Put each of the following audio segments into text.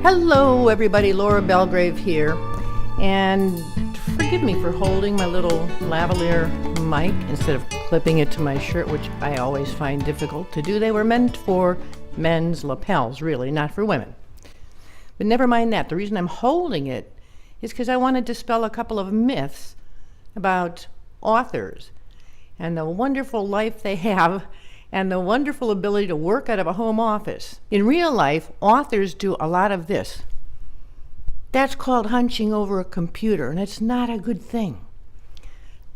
Hello everybody, Laura Belgrave here, and forgive me for holding my little lavalier mic instead of clipping it to my shirt, which I always find difficult to do. They were meant for men's lapels, really, not for women. But never mind that. The reason I'm holding it is because I want to dispel a couple of myths about authors and the wonderful life they have and the wonderful ability to work out of a home office. In real life, authors do a lot of this. That's called hunching over a computer, and it's not a good thing.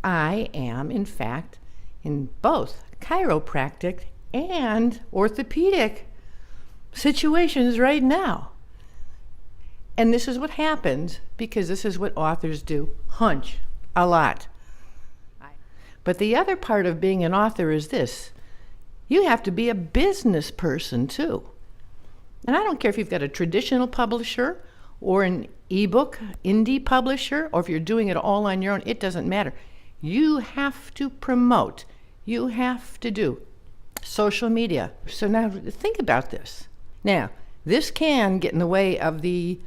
I am, in fact, in both chiropractic and orthopedic situations right now. And this is what happens because this is what authors do, hunch a lot. But the other part of being an author is this. You have to be a business person too. And I don't care if you've got a traditional publisher or an ebook indie publisher, or if you're doing it all on your own, it doesn't matter. You have to promote. You have to do social media. So now think about this. Now, this can get in the way of the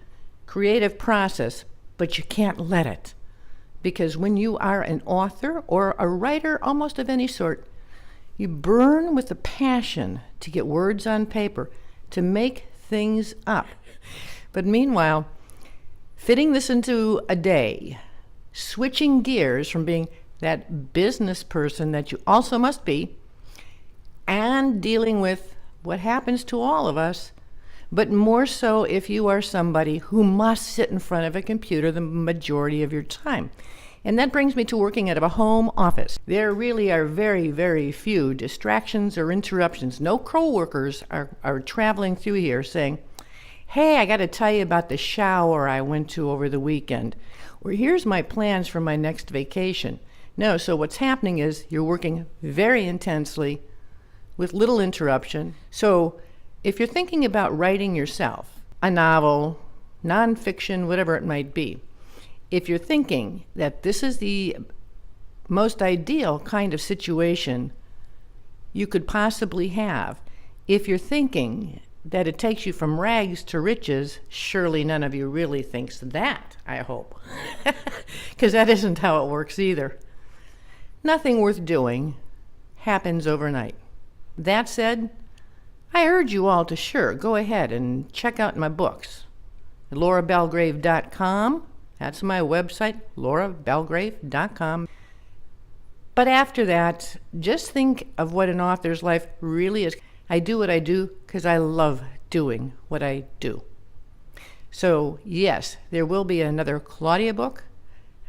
creative process, but you can't let it. Because when you are an author or a writer almost of any sort, you burn with a passion to get words on paper, to make things up. But meanwhile, fitting this into a day, switching gears from being that business person that you also must be, and dealing with what happens to all of us, but more so if you are somebody who must sit in front of a computer the majority of your time. And that brings me to working out of a home office. There really are very, very few distractions or interruptions. No co-workers are traveling through here saying, hey, I got to tell you about the shower I went to over the weekend. Or here's my plans for my next vacation. No, so what's happening is you're working very intensely with little interruption. So if you're thinking about writing yourself, a novel, nonfiction, whatever it might be, if you're thinking that this is the most ideal kind of situation you could possibly have, if you're thinking that it takes you from rags to riches, surely none of you really thinks that, I hope. Because that isn't how it works either. Nothing worth doing happens overnight. That said, I urge you all to sure go ahead and check out my books at laurabelgrave.com. That's my website, laurabelgrave.com. But after that, just think of what an author's life really is. I do what I do because I love doing what I do. So yes, there will be another Claudia book.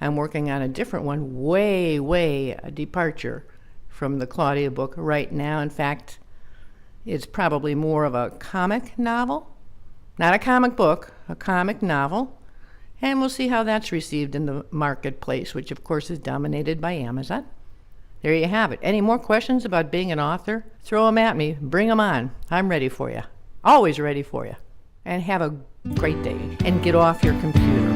I'm working on a different one, way a departure from the Claudia book right now. In fact, it's probably more of a comic novel. Not a comic book, a comic novel. And we'll see how that's received in the marketplace, which of course is dominated by Amazon. There you have it. Any more questions about being an author? Throw them at me. Bring them on. I'm ready for you. Always ready for you. And have a great day. And get off your computer.